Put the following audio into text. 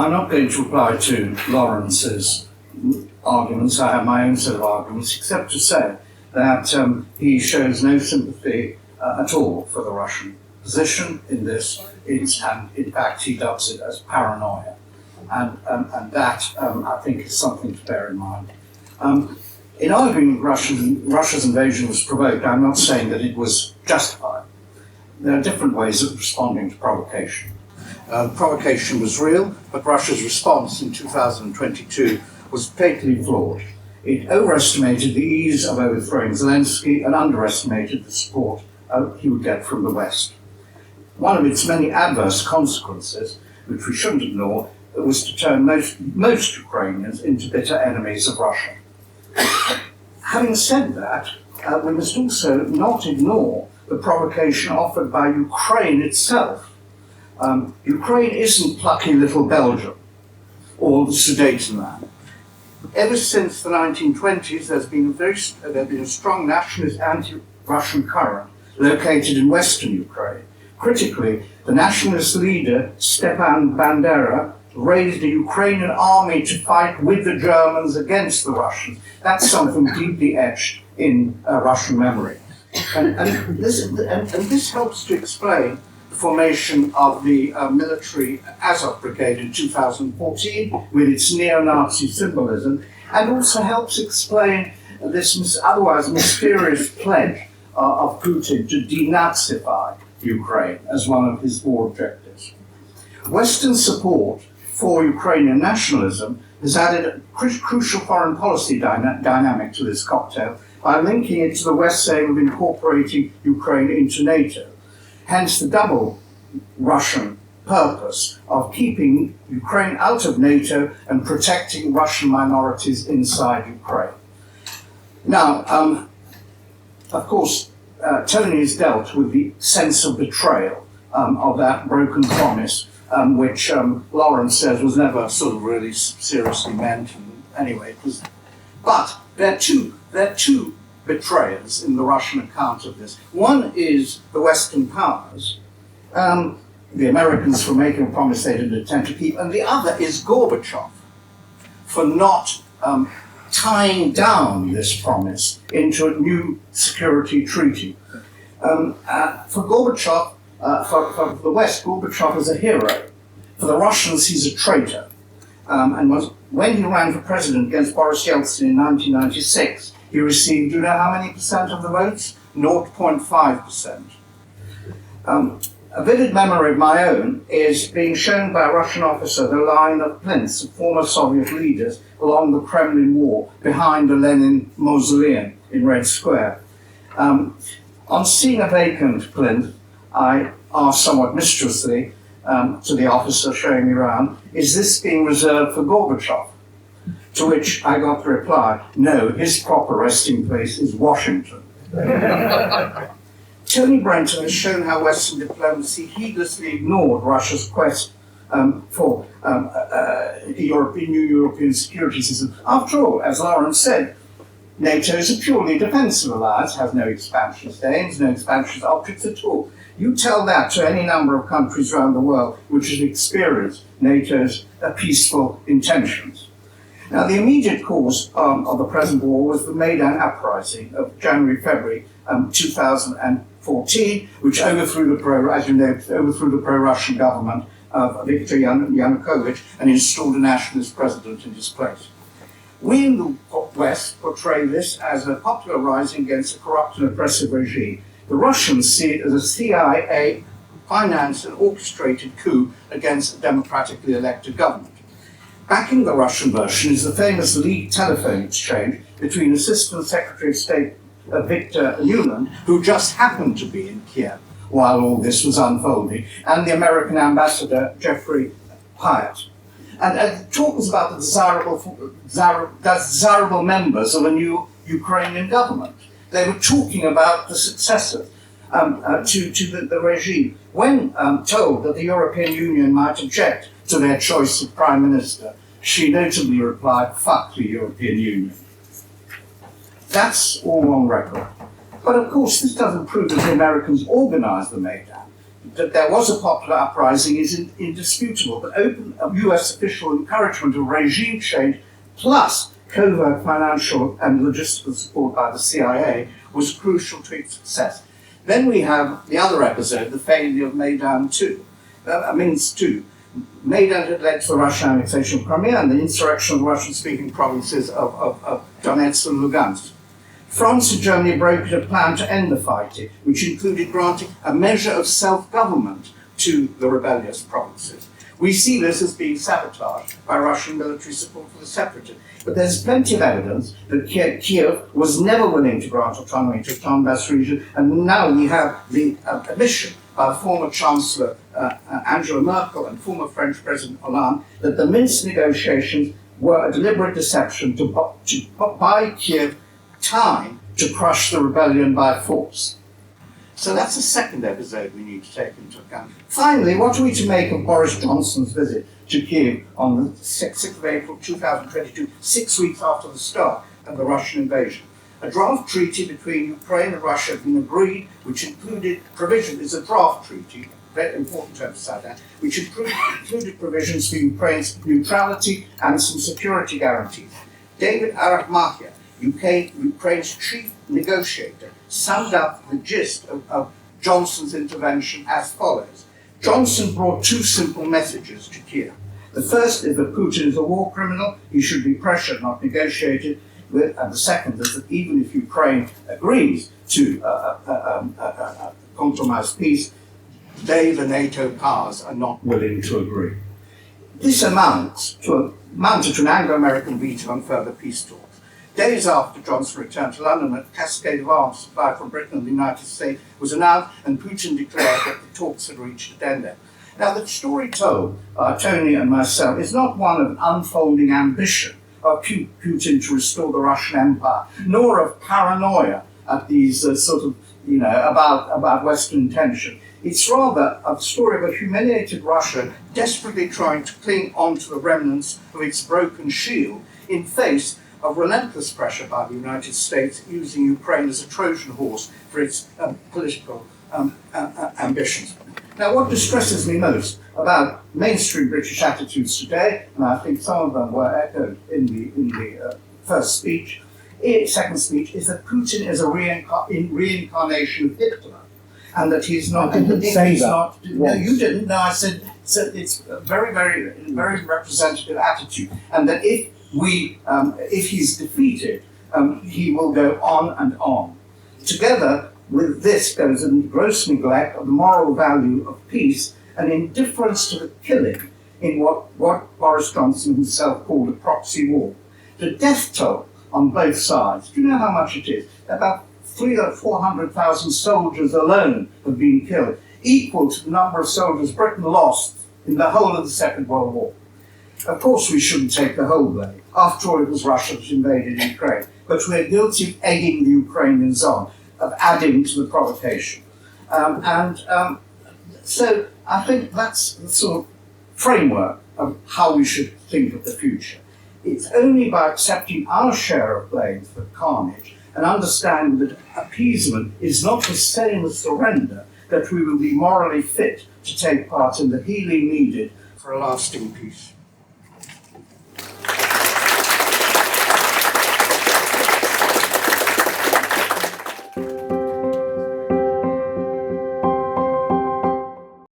I'm not going to reply to Lawrence's arguments. I have my own set of arguments, except to say that he shows no sympathy at all for the Russian position in this, and in fact he dubs it as paranoia. And that, I think, is something to bear in mind. In arguing Russia's invasion was provoked, I'm not saying that it was justified. There are different ways of responding to provocation. Provocation was real, but Russia's response in 2022 was fatally flawed. It overestimated the ease of overthrowing Zelensky and underestimated the support he would get from the West. One of its many adverse consequences, which we shouldn't ignore, was to turn most Ukrainians into bitter enemies of Russia. Having said that, we must also not ignore the provocation offered by Ukraine itself. Ukraine isn't plucky little Belgium or the Sudetenland. Ever since the 1920s, there's been a strong nationalist anti-Russian current located in Western Ukraine. Critically, the nationalist leader, Stepan Bandera, raised a Ukrainian army to fight with the Germans against the Russians. That's something deeply etched in Russian memory. And this helps to explain the formation of the military Azov Brigade in 2014 with its neo-Nazi symbolism, and also helps explain this otherwise mysterious pledge of Putin to denazify Ukraine as one of his war objectives. Western support for Ukrainian nationalism has added a crucial foreign policy dynamic to this cocktail by linking it to the West's aim of incorporating Ukraine into NATO. Hence the double Russian purpose of keeping Ukraine out of NATO and protecting Russian minorities inside Ukraine. Now, of course, Tony has dealt with the sense of betrayal of that broken promise, which Lawrence says was never sort of really seriously meant. And anyway, it was. But there are two betrayers in the Russian account of this. One is the Western powers, the Americans for making a promise they didn't intend to keep, and the other is Gorbachev for not tying down this promise into a new security treaty. For Gorbachev, for the West, Gorbachev is a hero. For the Russians, he's a traitor. When he ran for president against Boris Yeltsin in 1996, he received, do you know how many percent of the votes? 0.5%. A vivid memory of my own is being shown by a Russian officer the line of plinths of former Soviet leaders along the Kremlin wall behind the Lenin mausoleum in Red Square. On seeing a vacant plinth, I asked somewhat mischievously to the officer showing me around, is this being reserved for Gorbachev? To which I got the reply, no, his proper resting place is Washington. Tony Brenton has shown how Western diplomacy heedlessly ignored Russia's quest for new European security system. After all, as Lawrence said, NATO is a purely defensive alliance, has no expansionist aims, no expansionist objects at all. You tell that to any number of countries around the world which have experienced NATO's peaceful intentions. Now, the immediate cause of the present war was the Maidan uprising of January-February 2014, which overthrew the pro-Russian government of Viktor Yanukovych and installed a nationalist president in his place. We in the West portray this as a popular rising against a corrupt and oppressive regime. The Russians see it as a CIA financed and orchestrated coup against a democratically elected government. Backing the Russian version is the famous leaked telephone exchange between Assistant Secretary of State Victor Nuland, who just happened to be in Kiev while all this was unfolding, and the American ambassador Jeffrey Pyatt. And it talks about the desirable members of a new Ukrainian government. They were talking about the successor to the regime. When told that the European Union might object to their choice of prime minister, she notably replied, "Fuck the European Union." That's all on record. But of course, this doesn't prove that the Americans organized the Maidan. that there was a popular uprising is indisputable, but open US official encouragement of regime change plus covert financial and logistical support by the CIA was crucial to its success. Then we have the other episode, the failure of Maidan 2. Minsk 2. Maidan had led to the Russian annexation of Crimea and the insurrection of the Russian-speaking provinces of Donetsk and Lugansk. France and Germany brokered a plan to end the fighting, which included granting a measure of self-government to the rebellious provinces. We see this as being sabotaged by Russian military support for the separatists. But there's plenty of evidence that Kiev was never willing to grant autonomy to the Donbass region, and now we have the admission by former Chancellor Angela Merkel and former French President Hollande that the Minsk negotiations were a deliberate deception to buy Kiev time to crush the rebellion by force. So that's the second episode we need to take into account. Finally, what are we to make of Boris Johnson's visit to Kiev on the 6th of April 2022, 6 weeks after the start of the Russian invasion? A draft treaty between Ukraine and Russia had been agreed, which included provision, is a draft treaty, very important to emphasize that, which included provisions for Ukraine's neutrality and some security guarantees. David Arachmachia, Ukraine's chief negotiator, summed up the gist of Johnson's intervention as follows. Johnson brought two simple messages to Kiev. The first is that Putin is a war criminal, he should be pressured, not negotiated with, and the second is that even if Ukraine agrees to compromise peace, they, the NATO powers, are not willing to agree. This amounted to an Anglo-American veto on further peace talks. Days after Johnson returned to London, a cascade of arms supplied from Britain and the United States was announced, and Putin declared that the talks had reached a dead end. Now, the story told by Tony and myself is not one of unfolding ambition of Putin to restore the Russian Empire, nor of paranoia at these about Western intention. It's rather a story of a humiliated Russia desperately trying to cling on to the remnants of its broken shield in face of relentless pressure by the United States using Ukraine as a Trojan horse for its political ambitions. Now, what distresses me most about mainstream British attitudes today, and I think some of them were echoed in the second speech, is that Putin is a reincarnation of Hitler, and that he's not. I didn't say that. Not, no, you didn't. No, I said it's a very, very, very representative attitude, and that if he's defeated, he will go on and on. Together with this goes a gross neglect of the moral value of peace and indifference to the killing in what Boris Johnson himself called a proxy war. The death toll on both sides, do you know how much it is? About 300,000 or 400,000 soldiers alone have been killed, equal to the number of soldiers Britain lost in the whole of the Second World War. Of course we shouldn't take the whole blame. After all, it was Russia that invaded Ukraine. But we're guilty of egging the Ukrainians on, of adding to the provocation. So I think that's the sort of framework of how we should think of the future. It's only by accepting our share of blame for carnage and understanding that appeasement is not the same as surrender that we will be morally fit to take part in the healing needed for a lasting peace.